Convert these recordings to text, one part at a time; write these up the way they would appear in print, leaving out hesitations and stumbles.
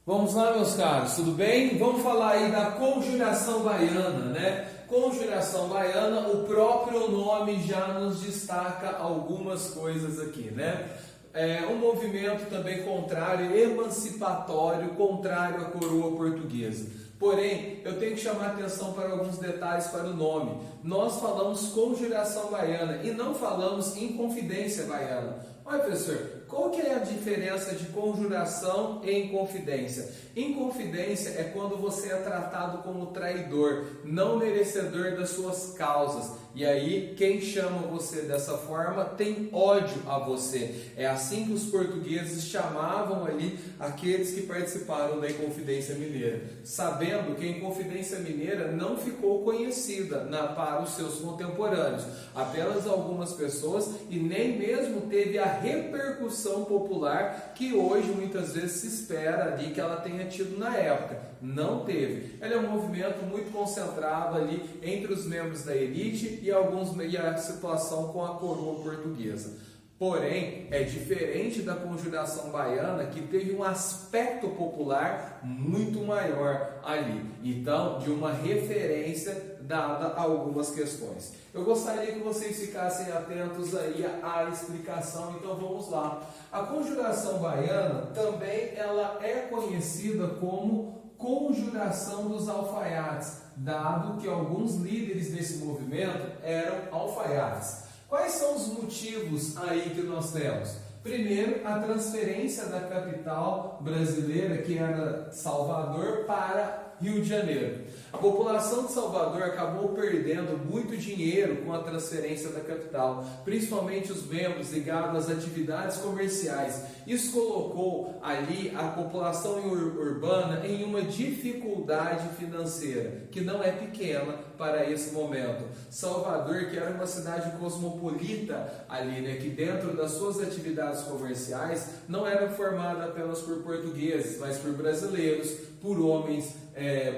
Vamos lá, meus caros, tudo bem? Vamos falar aí da conjuração baiana, né? Conjuração baiana, o próprio nome já nos destaca algumas coisas aqui, né? É um movimento também contrário, emancipatório, contrário à coroa portuguesa. Porém, eu tenho que chamar atenção para alguns detalhes para o nome. Nós falamos conjuração baiana e não falamos inconfidência baiana. Olha, professor, qual que é a diferença de conjuração e inconfidência? Inconfidência é quando você é tratado como traidor, não merecedor das suas causas. E aí, quem chama você dessa forma tem ódio a você. É assim que os portugueses chamavam ali aqueles que participaram da Inconfidência Mineira, sabendo que a Inconfidência Mineira não ficou conhecida para os seus contemporâneos, apenas algumas pessoas, e nem mesmo teve a repercussão popular que hoje muitas vezes se espera ali que ela tenha tido na época. Não teve. Ela é um movimento muito concentrado ali entre os membros da elite e a situação com a coroa portuguesa. Porém, é diferente da conjuração baiana, que teve um aspecto popular muito maior ali. Então, de uma referência dada a algumas questões. Eu gostaria que vocês ficassem atentos aí à explicação, então vamos lá. A conjuração baiana também ela é conhecida como conjuração dos alfaiates, dado que alguns líderes desse movimento eram alfaiates. Quais são os motivos aí que nós temos? Primeiro, a transferência da capital brasileira, que era Salvador, para Rio de Janeiro. A população de Salvador acabou perdendo muito dinheiro com a transferência da capital, principalmente os membros ligados às atividades comerciais. Isso colocou ali a população urbana em uma dificuldade financeira, que não é pequena para esse momento. Salvador, que era uma cidade cosmopolita ali, né, que dentro das suas atividades comerciais não era formada apenas por portugueses, mas por brasileiros, por homens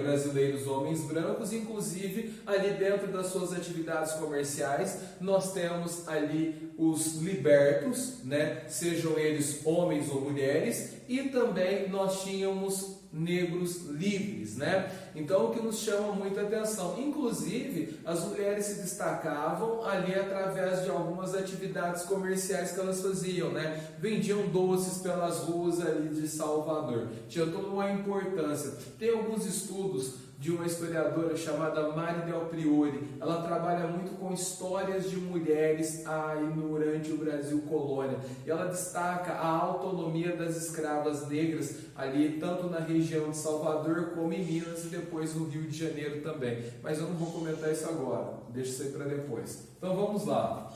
brasileiros, homens brancos. Inclusive ali dentro das suas atividades comerciais nós temos ali os libertos, né, sejam eles homens ou mulheres, e também nós tínhamos negros livres, né? Então o que nos chama muita atenção, inclusive as mulheres se destacavam ali através de algumas atividades comerciais que elas faziam, né? Vendiam doces pelas ruas ali de Salvador, tinha toda uma importância. Tem alguns estudos de uma historiadora chamada Mari Del Priore. Ela trabalha muito com histórias de mulheres aí durante o Brasil colônia, e ela destaca a autonomia das escravas negras ali, tanto na região de Salvador como em Minas e depois no Rio de Janeiro também, mas eu não vou comentar isso agora, deixa isso aí para depois. Então vamos lá.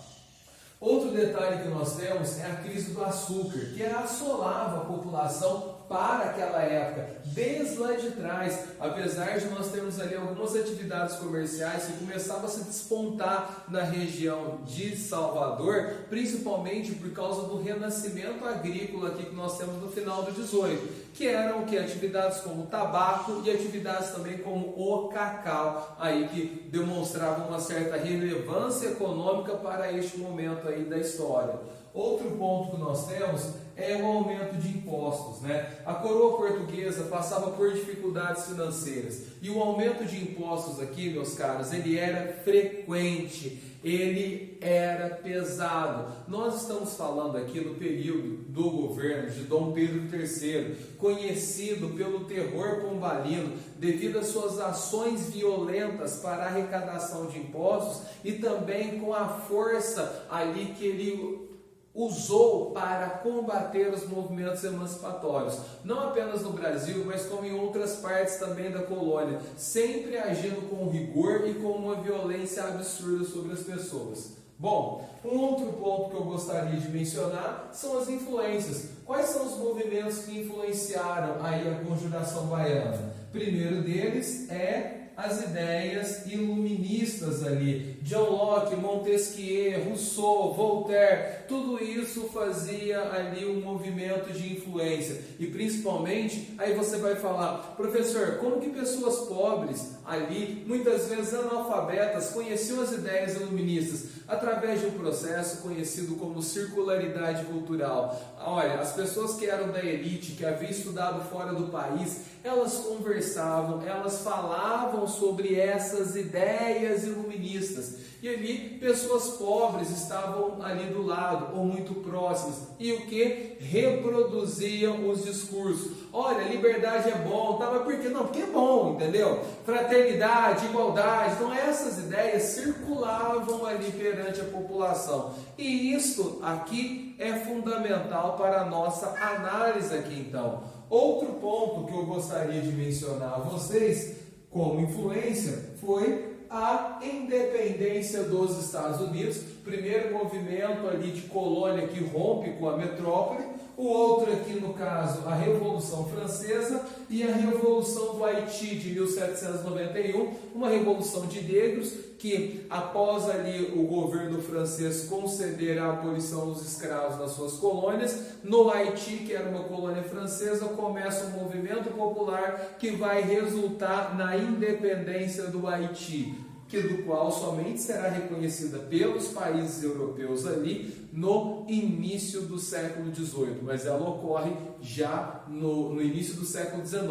Outro detalhe que nós temos é a crise do açúcar, que assolava a população para aquela época, desde lá de trás, apesar de nós termos ali algumas atividades comerciais que começavam a se despontar na região de Salvador, principalmente por causa do renascimento agrícola aqui que nós temos no final do 18, que eram que atividades como tabaco e atividades também como o cacau, aí que demonstravam uma certa relevância econômica para este momento aí da história. Outro ponto que nós temos é o aumento de impostos, né? A coroa portuguesa passava por dificuldades financeiras e o aumento de impostos aqui, meus caros, ele era frequente, ele era pesado. Nós estamos falando aqui no período do governo de Dom Pedro III, conhecido pelo terror pombalino devido às suas ações violentas para a arrecadação de impostos e também com a força ali que ele usou para combater os movimentos emancipatórios, não apenas no Brasil, mas como em outras partes também da colônia, sempre agindo com rigor e com uma violência absurda sobre as pessoas. Bom, um outro ponto que eu gostaria de mencionar são as influências. Quais são os movimentos que influenciaram aí a conjuração baiana? Primeiro deles é as ideias iluministas ali, John Locke, Montesquieu, Rousseau, Voltaire, tudo isso fazia ali um movimento de influência. E principalmente, aí você vai falar, professor, como que pessoas pobres ali, muitas vezes analfabetas, conheciam as ideias iluministas? Através de um processo conhecido como circularidade cultural. Olha, as pessoas que eram da elite, que haviam estudado fora do país, elas conversavam, elas falavam sobre essas ideias iluministas. E ali, pessoas pobres estavam ali do lado, ou muito próximas. E o que? Reproduziam os discursos. Olha, liberdade é bom, tá? Mas por quê? Não, porque é bom, entendeu? Fraternidade, igualdade. Então, essas ideias circulavam ali perante a população. E isso aqui é fundamental para a nossa análise aqui, então. Outro ponto que eu gostaria de mencionar a vocês, como influência, foi a independência dos Estados Unidos. Primeiro movimento ali de colônia que rompe com a metrópole, o outro aqui no caso a Revolução Francesa e a Revolução do Haiti de 1791, uma revolução de negros que após ali o governo francês conceder a abolição dos escravos nas suas colônias, no Haiti, que era uma colônia francesa, começa um movimento popular que vai resultar na independência do Haiti, do qual somente será reconhecida pelos países europeus ali no início do século XVIII, mas ela ocorre já no início do século XIX,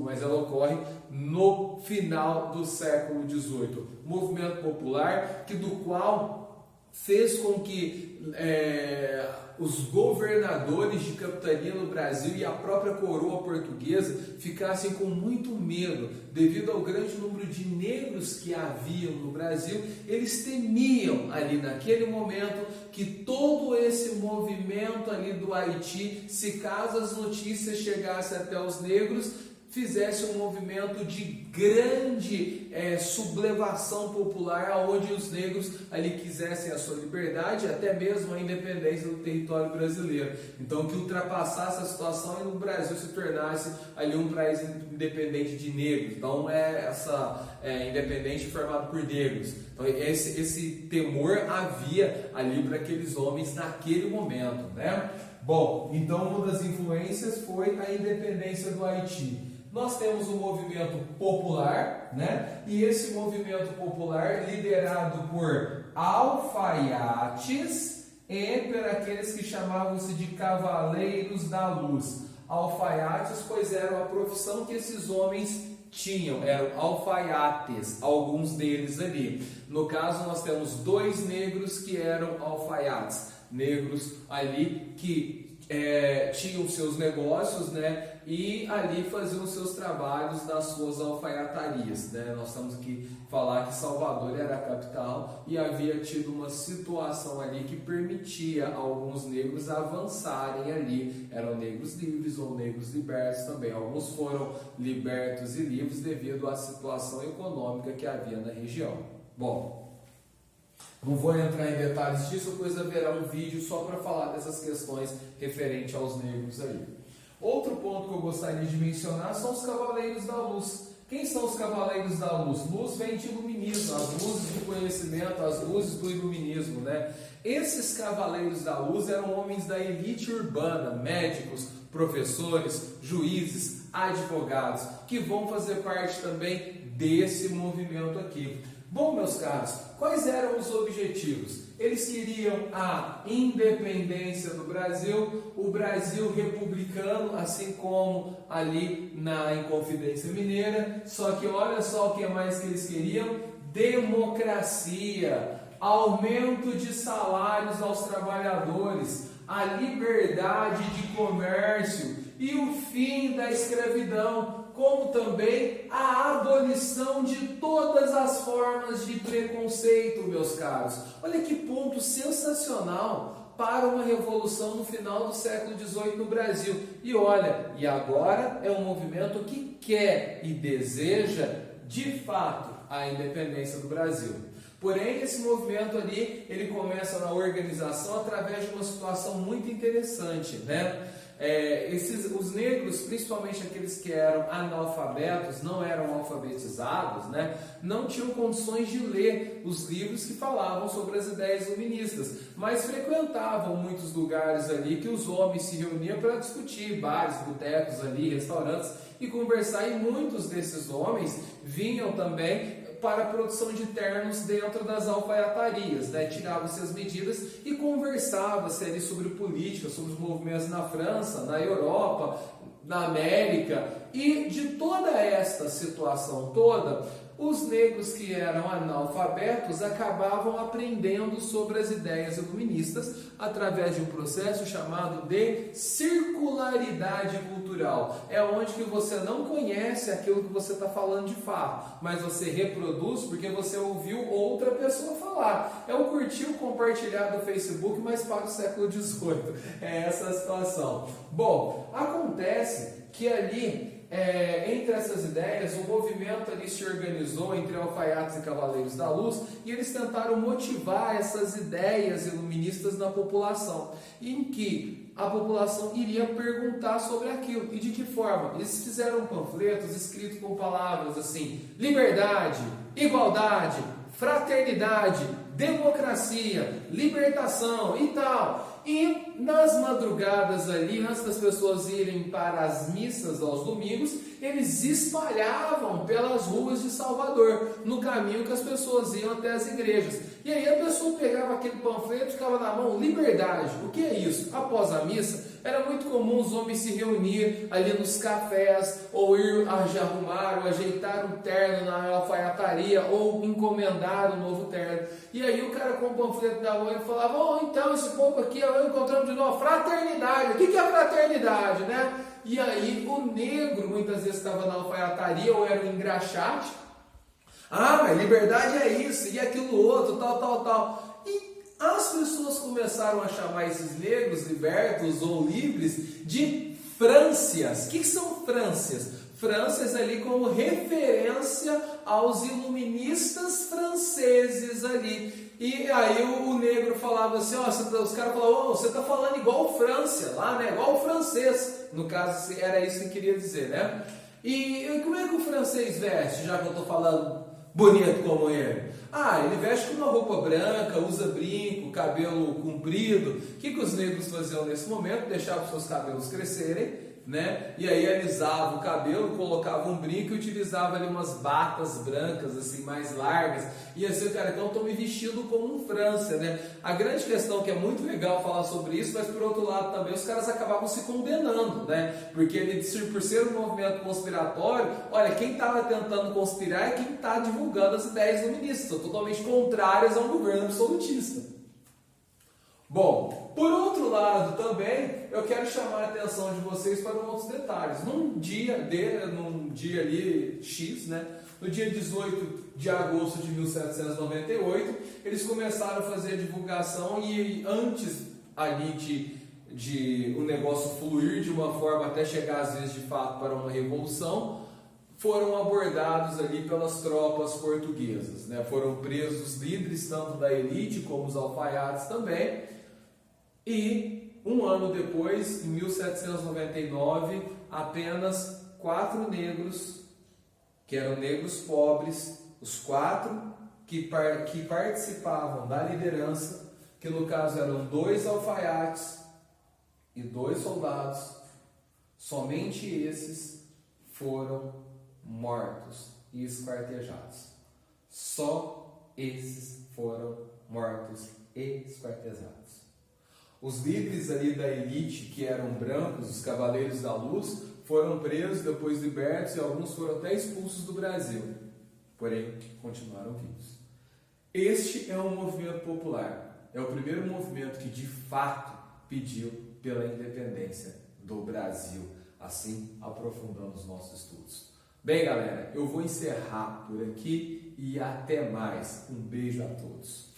mas ela ocorre no final do século XVIII. Movimento popular do qual fez com que os governadores de capitania no Brasil e a própria coroa portuguesa ficassem com muito medo, devido ao grande número de negros que haviam no Brasil. Eles temiam ali naquele momento que todo esse movimento ali do Haiti, se caso as notícias chegassem até os negros, fizesse um movimento de grande sublevação popular, onde os negros ali quisessem a sua liberdade, até mesmo a independência do território brasileiro. Então, que ultrapassasse a situação e o Brasil se tornasse ali um país independente de negros. Então, essa independente formado por negros. Então, esse temor havia ali para aqueles homens naquele momento, né? Bom, então uma das influências foi a independência do Haiti. Nós temos um movimento popular, né? E esse movimento popular liderado por alfaiates e por aqueles que chamavam-se de cavaleiros da luz. Alfaiates, pois era a profissão que esses homens tinham, eram alfaiates, alguns deles ali. No caso, nós temos 2 negros que eram alfaiates, negros ali que tinham seus negócios, né? E ali faziam seus trabalhos nas suas alfaiatarias, né? Nós estamos aqui falar que Salvador era a capital e havia tido uma situação ali que permitia a alguns negros avançarem ali. Eram negros livres ou negros libertos também. Alguns foram libertos e livres devido à situação econômica que havia na região. Bom, não vou entrar em detalhes disso, pois haverá um vídeo só para falar dessas questões referente aos negros aí. Outro ponto que eu gostaria de mencionar são os Cavaleiros da Luz. Quem são os Cavaleiros da Luz? Luz vem de iluminismo, as luzes do conhecimento, as luzes do iluminismo, né? Esses Cavaleiros da Luz eram homens da elite urbana, médicos, professores, juízes, advogados, que vão fazer parte também desse movimento aqui. Bom, meus caros, quais eram os objetivos? Eles queriam a independência do Brasil, o Brasil republicano, assim como ali na Inconfidência Mineira, só que olha só o que mais que eles queriam: democracia, aumento de salários aos trabalhadores, a liberdade de comércio e o fim da escravidão, como também a abolição de todas as formas de preconceito, meus caros. Olha que ponto sensacional para uma revolução no final do século XVIII no Brasil. E olha, e agora é um movimento que quer e deseja, de fato, a independência do Brasil. Porém, esse movimento ali, ele começa na organização através de uma situação muito interessante, né? Os negros, principalmente aqueles que eram analfabetos, não eram alfabetizados, né, não tinham condições de ler os livros que falavam sobre as ideias iluministas, mas frequentavam muitos lugares ali que os homens se reuniam para discutir, bares, botecos ali, restaurantes, e conversar, e muitos desses homens vinham também para a produção de ternos dentro das alfaiatarias, né? Tiravam-se as medidas e conversava-se ali sobre política, sobre os movimentos na França, na Europa, na América, e de toda esta situação toda, os negros que eram analfabetos acabavam aprendendo sobre as ideias iluministas através de um processo chamado de circularidade cultural. É onde que você não conhece aquilo que você está falando de fato, mas você reproduz porque você ouviu outra pessoa falar. É o curtir, o compartilhar do Facebook, mas para o século XVIII. É essa a situação. Bom, acontece que ali, entre essas ideias, o movimento ali se organizou entre alfaiates e cavaleiros da luz, e eles tentaram motivar essas ideias iluministas na população, em que a população iria perguntar sobre aquilo. E de que forma? Eles fizeram panfletos escritos com palavras assim: liberdade, igualdade, fraternidade, democracia, libertação e tal. E nas madrugadas ali, antes das pessoas irem para as missas aos domingos, eles espalhavam pelas ruas de Salvador, no caminho que as pessoas iam até as igrejas. E aí a pessoa pegava aquele panfleto e ficava na mão: liberdade. O que é isso? Após a missa, era muito comum os homens se reunir ali nos cafés, ou ir arrumar, ou ajeitar um terno na alfaiataria, ou encomendar um novo terno. E aí o cara com o panfleto da mão, ele falava: oh, então esse povo aqui, encontramos de novo fraternidade. O que é fraternidade, né? E aí o negro muitas vezes estava na alfaiataria ou era um engraxate. Ah, mas liberdade é isso, e aquilo outro, tal. E as pessoas começaram a chamar esses negros libertos ou livres de frâncias. O que são frâncias? Frâncias ali como referência aos iluministas franceses ali. E aí o negro falava assim, os caras falavam: você está falando igual França lá, né? Igual o francês. No caso, era isso que queria dizer, né? E como é que o francês veste, já que eu estou falando bonito como ele? Ele veste com uma roupa branca, usa brinco, cabelo comprido. O que os negros faziam nesse momento? Deixavam seus cabelos crescerem, né? E aí alisavam o cabelo, colocavam um brinco e utilizavam ali umas batas brancas assim mais largas. E assim, o cara, então, estou me vestindo como um França, né? A grande questão, que é muito legal falar sobre isso, mas por outro lado também os caras acabavam se condenando, né? Porque ele, por ser um movimento conspiratório, olha, quem estava tentando conspirar é quem está divulgando as ideias iluministas, totalmente contrárias a um governo absolutista. Bom, por outro lado também, eu quero chamar a atenção de vocês para outros detalhes. Num dia ali X, né, no dia 18 de agosto de 1798, eles começaram a fazer a divulgação, e antes ali de o negócio fluir de uma forma até chegar às vezes de fato para uma revolução, foram abordados ali pelas tropas portuguesas, né? Foram presos líderes tanto da elite como os alfaiates também. E um ano depois, em 1799, apenas 4 negros, que eram negros pobres, os 4 que participavam da liderança, que no caso eram 2 alfaiates e 2 soldados, somente esses foram mortos e esquartejados. Só esses foram mortos e esquartejados. Os líderes ali da elite, que eram brancos, os cavaleiros da luz, foram presos, depois libertos, e alguns foram até expulsos do Brasil. Porém, continuaram vivos. Este é um movimento popular. É o primeiro movimento que de fato pediu pela independência do Brasil, assim aprofundando os nossos estudos. Bem, galera, eu vou encerrar por aqui e até mais. Um beijo a todos.